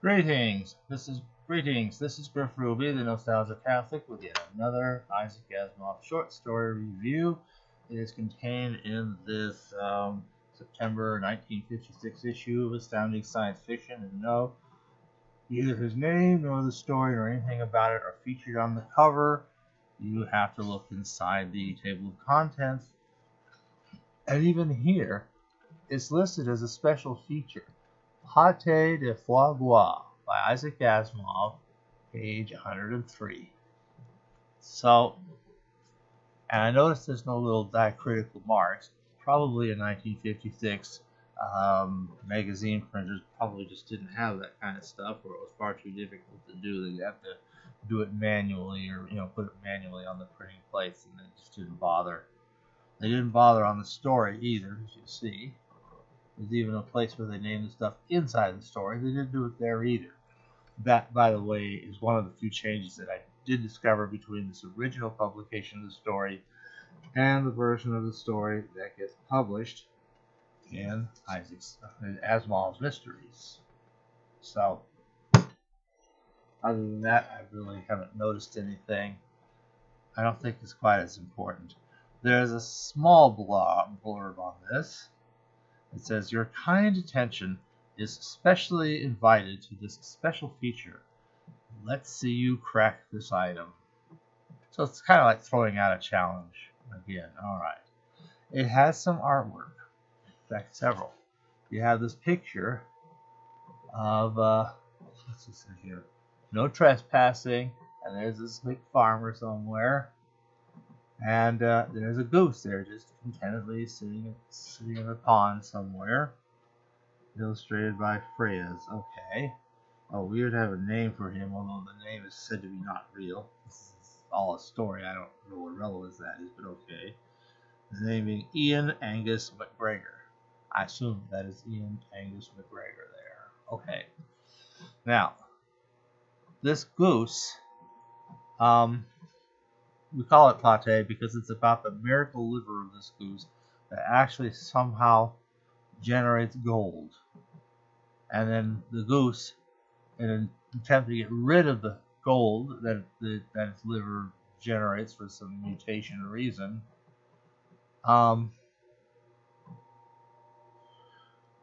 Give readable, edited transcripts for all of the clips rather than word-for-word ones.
Greetings. This is Griff Ruby, the Nostalgia Catholic, with yet another Isaac Asimov short story review. It is contained in this September 1956 issue of Astounding Science Fiction, and no, neither his name nor the story nor anything about it are featured on the cover. You have to look inside the table of contents, and even here, it's listed as a special feature. Pâté de Foie Gras by Isaac Asimov, page 103. So, and I noticed there's no little diacritical marks. Probably in 1956, magazine printers probably just didn't have that kind of stuff, or it was far too difficult to do. They'd have to do it manually, or put it manually on the printing plates, and they just didn't bother. They didn't bother on the story either, as you see. There's even a place where they name the stuff inside the story. They didn't do it there either. That, by the way, is one of the few changes that I did discover between this original publication of the story and the version of the story that gets published in Asimov's Mysteries. So, other than that, I really haven't noticed anything. I don't think it's quite as important. There's a small blurb on this. It says, "Your kind attention is specially invited to this special feature. Let's see you crack this item." So it's kind of like throwing out a challenge again. Alright. It has some artwork. In fact, several. You have this picture of, what's this in here? No trespassing. And there's this big farmer somewhere. And there's a goose there, just contentedly sitting in a pond somewhere. Illustrated by Freyas. Okay. Oh, we would have a name for him, although the name is said to be not real. This is all a story. I don't know what relevance that is, but okay. His name being Ian Angus McGregor. I assume that is Ian Angus McGregor there. Okay. Now, this goose, we call it pate because it's about the miracle liver of this goose that actually somehow generates gold. And then the goose, in an attempt to get rid of the gold that its liver generates for some mutation reason,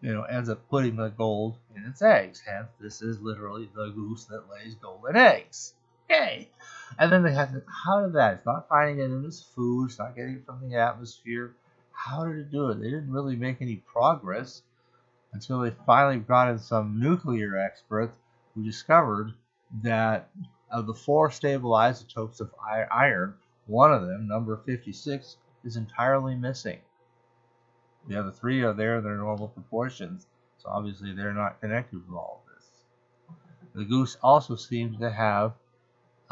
ends up putting the gold in its eggs. Hence, this is literally the goose that lays golden eggs. Yay! And then they have to, how did that? It's not finding it in its food. It's not getting it from the atmosphere. How did it do it? They didn't really make any progress until they finally brought in some nuclear experts who discovered that of the 4 stable isotopes of iron, one of them, number 56, is entirely missing. The other 3 are there in their normal proportions, so obviously they're not connected with all of this. The goose also seems to have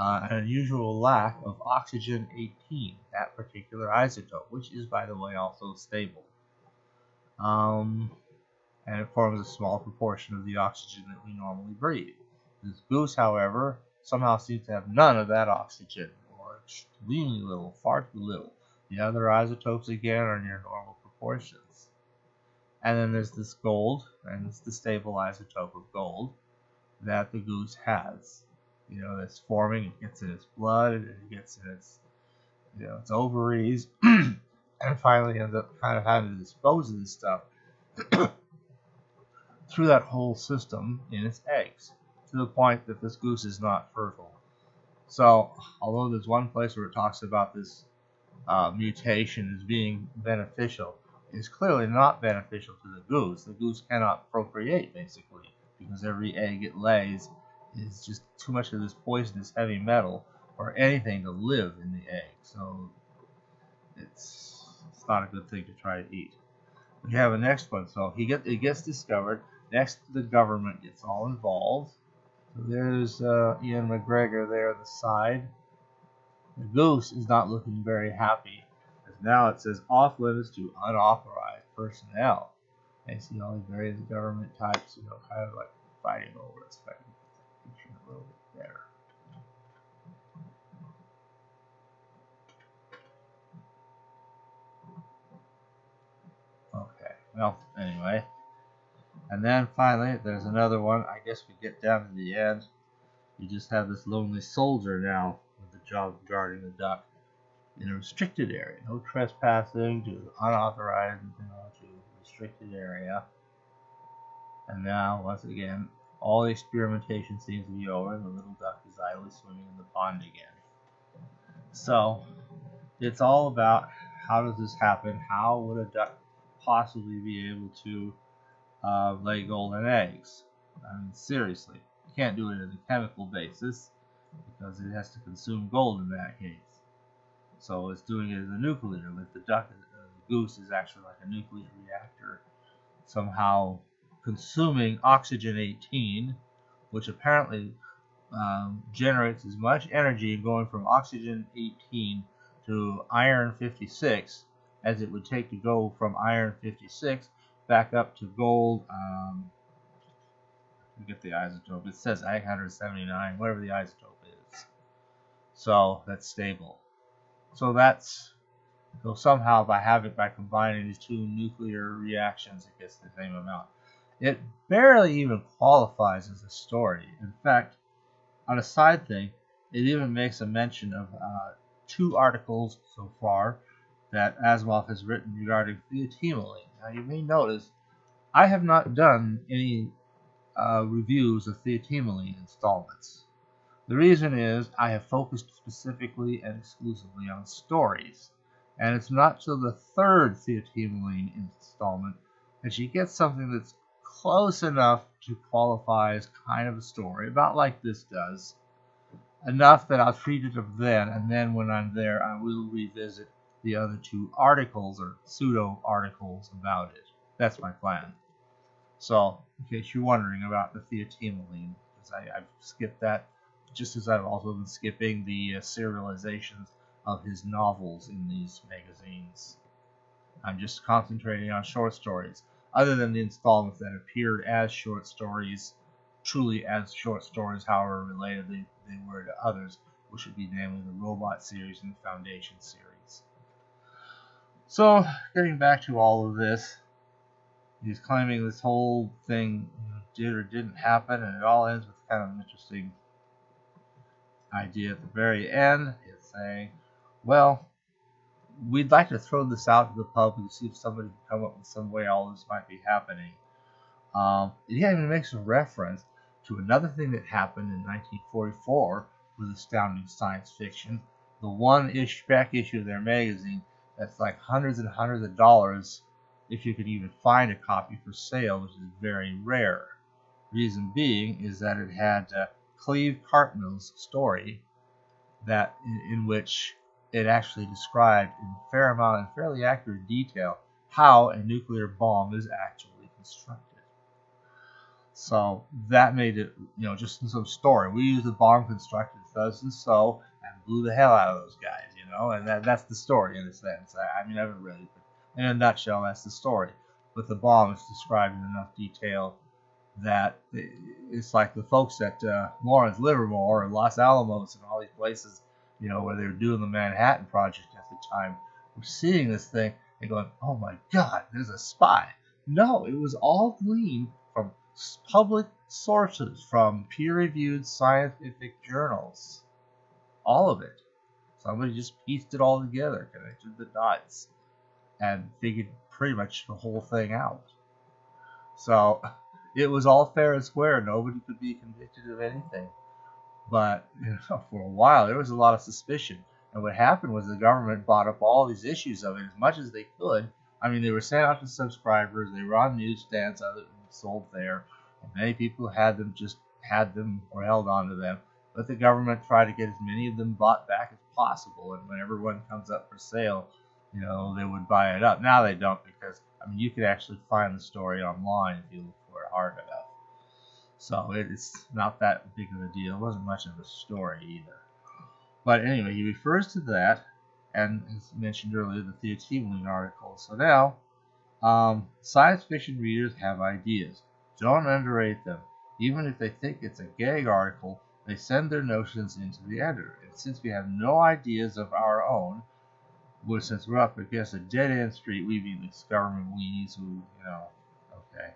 an unusual lack of oxygen-18, that particular isotope, which is, by the way, also stable. And it forms a small proportion of the oxygen that we normally breathe. This goose, however, somehow seems to have none of that oxygen, or extremely little, far too little. The other isotopes, again, are near normal proportions. And then there's this gold, and it's the stable isotope of gold that the goose has. That's forming. It gets in its blood, and it gets in its, its ovaries, and finally ends up kind of having to dispose of this stuff through that whole system in its eggs, to the point that this goose is not fertile. So, although there's one place where it talks about this mutation as being beneficial, it's clearly not beneficial to the goose. The goose cannot procreate, basically, because every egg it lays is just too much of this poisonous heavy metal for anything to live in the egg. So it's not a good thing to try to eat. We have a next one. So it gets discovered. Next, the government gets all involved. So there's Ian McGregor there on the side. The goose is not looking very happy, as now it says off limits to unauthorized personnel. And you see all these various government types, kind of like fighting over it. A little bit there. Okay, well, anyway, And then finally, there's another one. I guess we get down to the end. You just have this lonely soldier now with the job of guarding the duck in a restricted area. No trespassing to unauthorized, to restricted area. And now, once again, all the experimentation seems to be over, and the little duck is idly swimming in the pond again. So, it's all about how does this happen? How would a duck possibly be able to lay golden eggs? I mean, seriously, you can't do it on a chemical basis because it has to consume gold in that case. So it's doing it as a nuclear. With the duck, the goose is actually like a nuclear reactor, somehow consuming oxygen-18, which apparently generates as much energy going from oxygen-18 to iron-56 as it would take to go from iron-56 back up to gold. Get the isotope. It says 879, whatever the isotope is. So that's stable. So somehow by combining these two nuclear reactions, it gets the same amount. It barely even qualifies as a story. In fact, on a side thing, it even makes a mention of 2 articles so far that Asimov has written regarding theotemoline. Now you may notice I have not done any reviews of theotemoline installments. The reason is I have focused specifically and exclusively on stories, and it's not till the 3rd theotemoline installment that you get something that's close enough to qualify as kind of a story, about like this does, enough that I'll treat it of then, and then when I'm there I will revisit the other 2 articles or pseudo-articles about it. That's my plan. So, in case you're wondering about the theotemoline, because I've skipped that, just as I've also been skipping the serializations of his novels in these magazines. I'm just concentrating on short stories, other than the installments that appeared as short stories, truly as short stories, however related they were to others, which would be namely the Robot series and the Foundation series. So, getting back to all of this, he's claiming this whole thing did or didn't happen, and it all ends with kind of an interesting idea at the very end. It's saying, well, we'd like to throw this out to the public to see if somebody can come up with some way all this might be happening. It even makes a reference to another thing that happened in 1944 with Astounding Science Fiction, the one spec issue of their magazine that's like hundreds and hundreds of dollars if you could even find a copy for sale, which is very rare. Reason being is that it had Cleve Cartmill's story that in which it actually described in a fair amount and fairly accurate detail how a nuclear bomb is actually constructed. So that made it, just some story. We used a bomb constructed thus and so and blew the hell out of those guys, and that's the story in a sense. I mean, I haven't really, but in a nutshell, that's the story. But the bomb is described in enough detail that it's like the folks at Lawrence Livermore and Los Alamos and all these places, where they were doing the Manhattan Project at the time, were seeing this thing and going, oh my God, there's a spy. No, it was all gleaned from public sources, from peer-reviewed scientific journals. All of it. Somebody just pieced it all together, connected the dots, and figured pretty much the whole thing out. So it was all fair and square. Nobody could be convicted of anything. But for a while, there was a lot of suspicion. And what happened was the government bought up all these issues of it as much as they could. I mean, they were sent out to subscribers. They were on newsstands, sold there. And many people had them or held on to them. But the government tried to get as many of them bought back as possible. And whenever one comes up for sale, they would buy it up. Now they don't, because you could actually find the story online if you look for it hard enough. So it's not that big of a deal. It wasn't much of a story either. But anyway, he refers to that, and as mentioned earlier, the theotemoline article. So now, science fiction readers have ideas. Don't underrate them. Even if they think it's a gag article, they send their notions into the editor. And since we have no ideas of our own, since we're up against a dead-end street, we being these government weenies who, okay.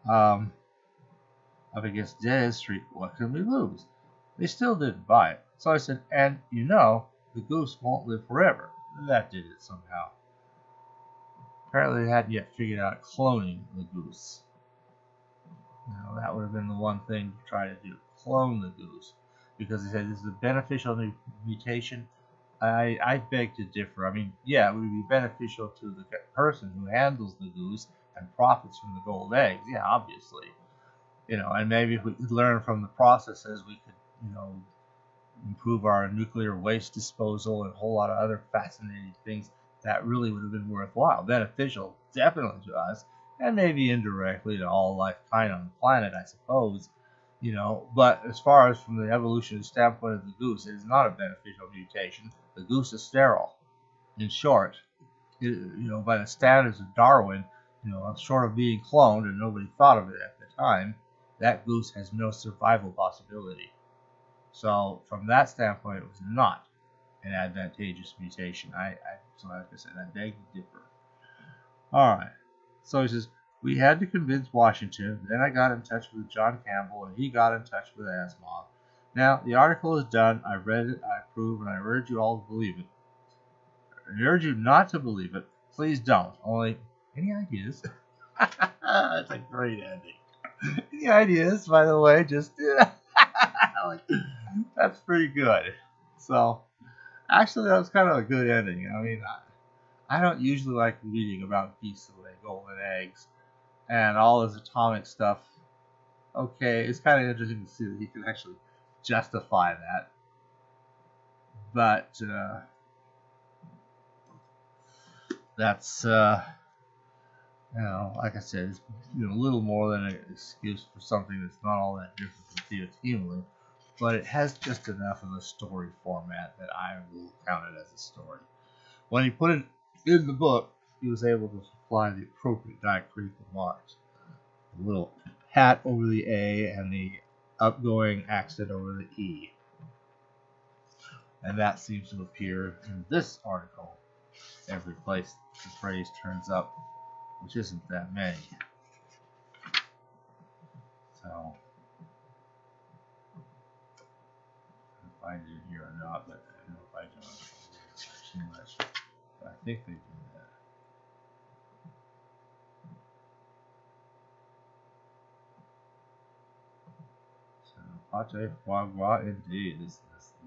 up against dead street. What can we lose? They still didn't buy it. So I said, and you know, the goose won't live forever. That did it somehow. Apparently they hadn't yet figured out cloning the goose. Now that would have been the one thing to try to do, clone the goose. Because they said this is a beneficial mutation. I beg to differ. I mean, yeah, it would be beneficial to the person who handles the goose and profits from the gold eggs. Yeah, obviously. And maybe if we could learn from the processes, we could, improve our nuclear waste disposal and a whole lot of other fascinating things that really would have been worthwhile, beneficial, definitely to us, and maybe indirectly to all life kind on the planet, I suppose. But as far as from the evolutionary standpoint of the goose, it is not a beneficial mutation. The goose is sterile. In short, by the standards of Darwin, short of being cloned, and nobody thought of it at the time, that goose has no survival possibility. So from that standpoint, it was not an advantageous mutation. So like I said, I beg to differ. All right. So he says, we had to convince Washington. Then I got in touch with John Campbell, and he got in touch with Asimov. Now, the article is done. I read it, I approve, and I urge you all to believe it. I urge you not to believe it. Please don't. Only, any ideas? That's a great ending. Any ideas, by the way? Just, that's pretty good. So, actually, that was kind of a good ending. I mean, I don't usually like reading about geese that lay golden eggs and all this atomic stuff. Okay, it's kind of interesting to see that he can actually justify that. But that's like I said, it's a little more than an excuse for something that's not all that different from theoretically, but it has just enough of a story format that I will count it as a story. When he put it in the book, he was able to supply the appropriate diacritical marks. The little hat over the A and the upgoing accent over the E. And that seems to appear in this article. Every place the phrase turns up, which isn't that many. So, if I did here or not, but I don't know if I don't too much. But I think they do that. So, Pate de Foie Gras, indeed. This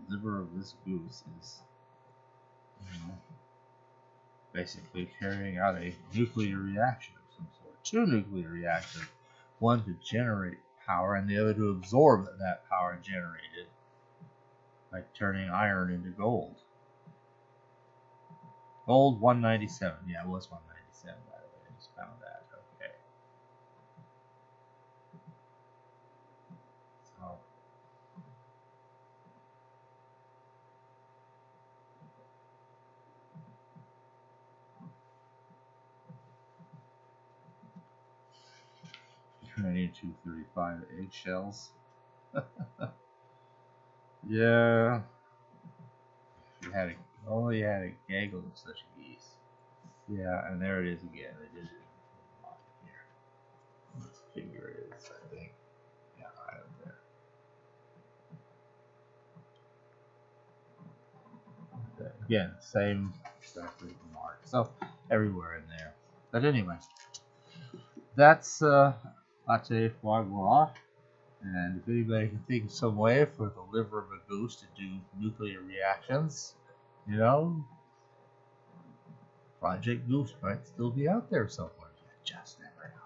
liver of this goose is, basically carrying out a nuclear reaction of some sort. Two nuclear reactions. One to generate power and the other to absorb that power generated by turning iron into gold. Gold 197. Yeah, it was 197 by the way. I just found that. Okay. So. Turning 235 eggshells. Yeah. Only had a gaggle of such geese. Yeah, and there it is again. They did it here. This figure is, I think. Yeah, right up there. Again, same exactly mark. So everywhere in there. But anyway, that's Pate de Foie Gras. And if anybody can think of some way for the liver of a goose to do nuclear reactions, Project Goose might still be out there somewhere. You just never know.